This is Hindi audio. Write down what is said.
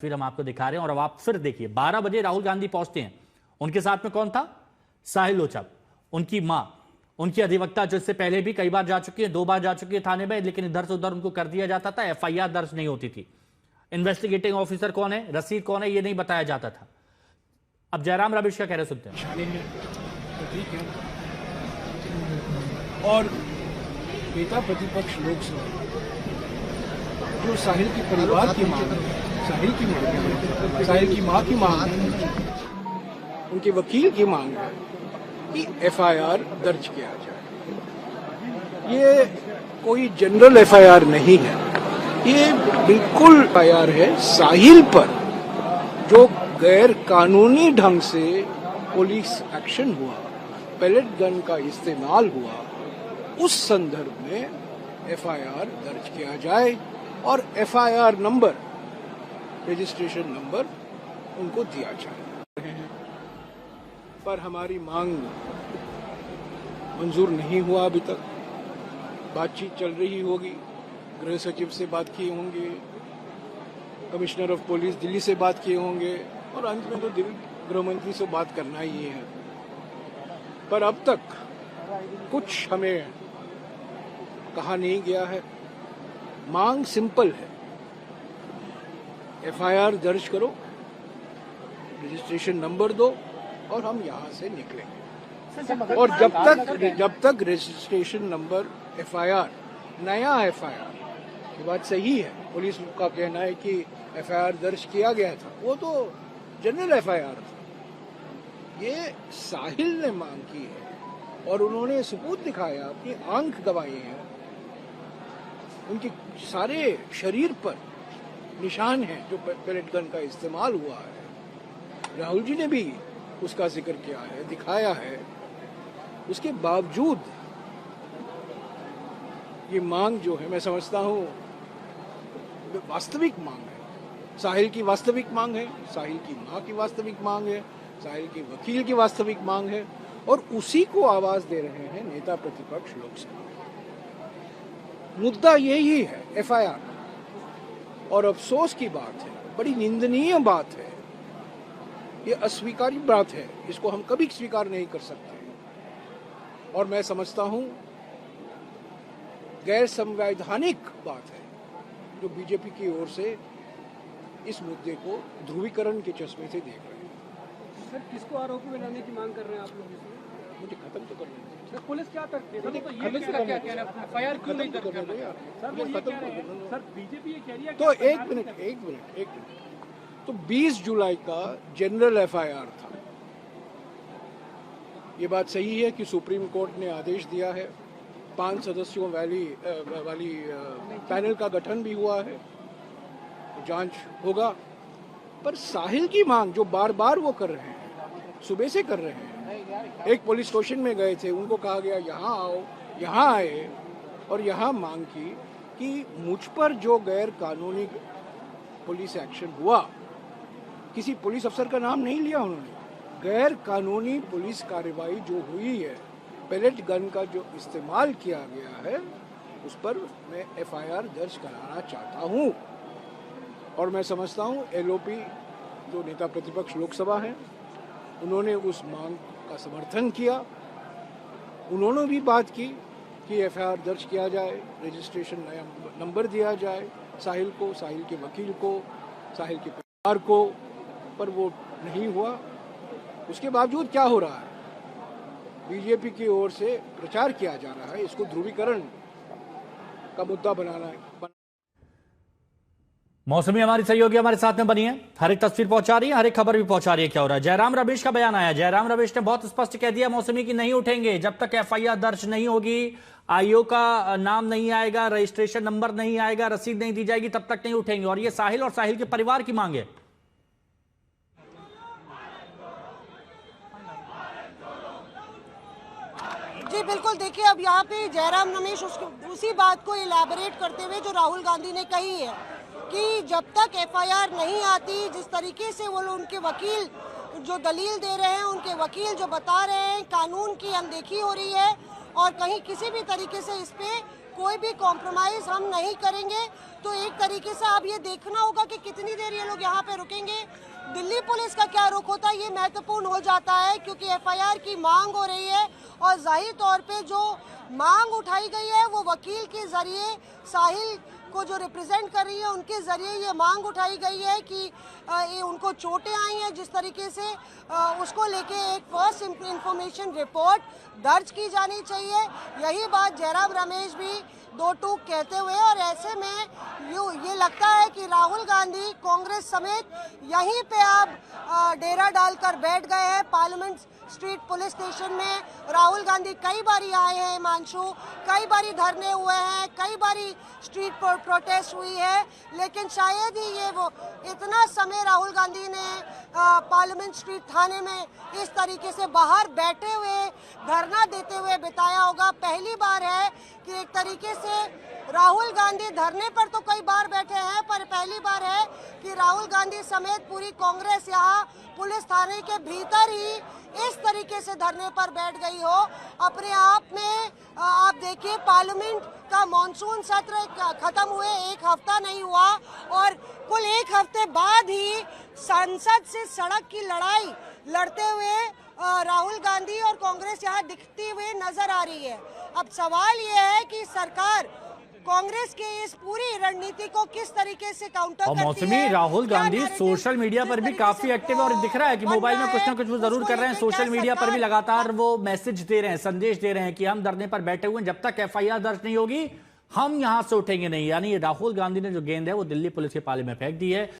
फिर हम आपको दिखा रहे हैं और अब आप फिर देखिए 12 बजे राहुल गांधी पहुंचते हैं। उनके साथ में कौन था? साहिल लोचप, उनकी मां, उनकी अधिवक्ता जो इससे पहले भी कई बार जा चुकी है, 2 बार जा चुकी है थाने में, लेकिन इधर से उधर उनको कर दिया जाता था, एफआईआर दर्ज नहीं होती थी। इन्वेस्टिगेटिंग ऑफिसर कौन है, रसीद कौन है, ये नहीं बताया जाता था। अब जयराम रमेश का कह रहे सुनते हैं। ठीक है। और नेता प्रतिपक्ष लोकसभा जो साहिल के परिवार की मांग है, साहिल की मांग है, साहिल की मां की मांग है, उनके वकील की मांग है कि एफआईआर दर्ज किया जाए। ये कोई जनरल एफआईआर नहीं है, ये बिल्कुल एफआईआर है साहिल पर, जो गैर कानूनी ढंग से पुलिस एक्शन हुआ, पेलेट गन का इस्तेमाल हुआ, उस संदर्भ में एफआईआर दर्ज किया जाए और एफआईआर नंबर, रजिस्ट्रेशन नंबर उनको दिया जाए। पर हमारी मांग मंजूर नहीं हुआ अभी तक। बातचीत चल रही होगी, गृह सचिव से बात किए होंगे, कमिश्नर ऑफ पुलिस दिल्ली से बात किए होंगे और अंत में तो गृह मंत्री से बात करना ही है। पर अब तक कुछ हमें कहा नहीं गया है। मांग सिंपल है, एफआईआर दर्ज करो, रजिस्ट्रेशन नंबर दो और हम यहां से निकलेंगे। और जब तक रजिस्ट्रेशन नंबर एफआईआर, नया एफआईआर, ये बात सही है, पुलिस का कहना है कि एफआईआर दर्ज किया गया था, वो तो जनरल एफआईआर था। ये साहिल ने मांग की है और उन्होंने सबूत दिखाया, अपनी आंख गवाई है, उनके सारे शरीर पर निशान है जो पेलेट गन का इस्तेमाल हुआ है। राहुल जी ने भी उसका जिक्र किया है, दिखाया है। उसके बावजूद ये मांग जो है, मैं समझता हूं वास्तविक मांग है, साहिल की वास्तविक मांग है, साहिल की मां की वास्तविक मांग है, साहिल के वकील की वास्तविक मांग है, और उसी को आवाज दे रहे हैं नेता प्रतिपक्ष लोकसभा। मुद्दा यही है, एफआईआर। और अफसोस की बात है, बड़ी निंदनीय बात है, ये अस्वीकार्य बात है, इसको हम कभी स्वीकार नहीं कर सकते। और मैं समझता हूं गैर संवैधानिक बात है जो बीजेपी की ओर से इस मुद्दे को ध्रुवीकरण के चश्मे से देख रहे हैं। सर, किसको आरोपी बनाने की मांग कर रहे हैं आप लोग? मुझे खत्म तो करना है। सर, पुलिस क्या करती है? तो क्या कहना है? एफआईआर क्यों नहीं दर्ज कर रही है? सर, वो ये कह रहे हैं, सर बीजेपी ये कह रही है तो एक मिनट। तो 20 जुलाई का जनरल एफआईआर था। ये बात सही है कि सुप्रीम कोर्ट ने आदेश दिया है, 5 सदस्यों वाली पैनल का गठन भी हुआ है, जांच होगा। पर साहिल की मांग जो बार बार वो कर रहे हैं, सुबह से कर रहे हैं, एक पुलिस स्टेशन में गए थे, उनको कहा गया यहाँ आओ, यहाँ आए और यहाँ मांग की कि मुझ पर जो गैर कानूनी पुलिस एक्शन हुआ, किसी पुलिस अफसर का नाम नहीं लिया उन्होंने, गैर कानूनी पुलिस कार्रवाई जो हुई है, पेलेट गन का जो इस्तेमाल किया गया है, उस पर मैं एफआईआर दर्ज कराना चाहता हूं। और मैं समझता हूं एलओपी जो नेता प्रतिपक्ष लोकसभा है, उन्होंने उस मांग का समर्थन किया। उन्होंने भी बात की कि एफआईआर दर्ज किया जाए, रजिस्ट्रेशन नया नंबर दिया जाए साहिल को, साहिल के वकील को, साहिल के परिवार को, पर वो नहीं हुआ। उसके बावजूद क्या हो रहा है, बीजेपी की ओर से प्रचार किया जा रहा है, इसको ध्रुवीकरण का मुद्दा बनाना है। मौसमी हमारी सहयोगी हमारे साथ में बनी है, हर एक तस्वीर पहुंचा रही है, हर एक खबर भी पहुंचा रही है क्या हो रहा है। जयराम रमेश का बयान आया, जयराम रमेश ने बहुत स्पष्ट कह दिया मौसमी की नहीं उठेंगे जब तक एफआईआर दर्ज नहीं होगी, आईओ का नाम नहीं आएगा, रजिस्ट्रेशन नंबर नहीं आएगा, रसीद नहीं दी जाएगी, तब तक नहीं उठेंगे। और ये साहिल और साहिल के परिवार की मांग है। जी बिल्कुल, देखिए अब यहाँ पे जयराम रमेश उसी बात को इलैबोरेट करते हुए जो राहुल गांधी ने कही है कि जब तक एफआईआर नहीं आती, जिस तरीके से वो उनके वकील जो दलील दे रहे हैं, उनके वकील जो बता रहे हैं कानून की अनदेखी हो रही है और कहीं किसी भी तरीके से इस पे कोई भी कॉम्प्रोमाइज हम नहीं करेंगे। तो एक तरीके से अब ये देखना होगा कि कितनी देर ये लोग यहाँ पे रुकेंगे। दिल्ली पुलिस का क्या रुख होता है ये महत्वपूर्ण हो जाता है, क्योंकि एफआईआर की मांग हो रही है और जाहिर तौर पे जो मांग उठाई गई है वो वकील के जरिए साहिल को जो रिप्रेजेंट कर रही है उनके जरिए ये मांग उठाई गई है कि ये उनको चोटें आई हैं जिस तरीके से उसको लेके एक फर्स्ट इंफॉर्मेशन रिपोर्ट दर्ज की जानी चाहिए। यही बात जयराम रमेश भी दो टूक कहते हुए, और ऐसे में ये लगता है कि राहुल गांधी कांग्रेस समेत यहीं पे अब डेरा डालकर बैठ गए हैं। पार्लियामेंट स्ट्रीट पुलिस स्टेशन में राहुल गांधी कई बारी आए हैं हिमांशु, कई बारी धरने हुए हैं, कई बारी स्ट्रीट पर प्रोटेस्ट हुई है, लेकिन शायद ही ये वो इतना समय राहुल गांधी ने पार्लियामेंट स्ट्रीट थाने में इस तरीके से बाहर बैठे हुए धरना देते हुए बिताया होगा। पहली बार है कि एक तरीके से राहुल गांधी धरने पर तो कई बार बैठे हैं, पर पहली बार है कि राहुल गांधी समेत पूरी कांग्रेस यहाँ पुलिस थाने के भीतर ही इस तरीके से धरने पर बैठ गई हो। अपने आप में आप देखिए पार्लियामेंट का मॉनसून सत्र खत्म हुए एक हफ्ता नहीं हुआ और कुल एक हफ्ते बाद ही संसद से सड़क की लड़ाई लड़ते हुए राहुल गांधी और कांग्रेस यहाँ दिखती हुई नजर आ रही है। अब सवाल ये है कि सरकार कांग्रेस के इस पूरी रणनीति को किस तरीके से काउंटर और करती मौसमी है। राहुल क्या गांधी narrative सोशल मीडिया जिस पर भी तरीके काफी से एक्टिव और दिख रहा है कि बन मोबाइल में रहा कुछ ना है, कुछ वो जरूर उसको कर रहे हैं। लेके सोशल क्या मीडिया पर भी सरकार- लगातार वो मैसेज दे रहे हैं, संदेश दे रहे हैं कि हम धरने पर बैठे हुए हैं, जब तक एफआईआर दर्ज नहीं होगी हम यहां से उठेंगे नहीं। यानी राहुल गांधी ने जो गेंद है वो दिल्ली पुलिस के पाले में फेंक दी है।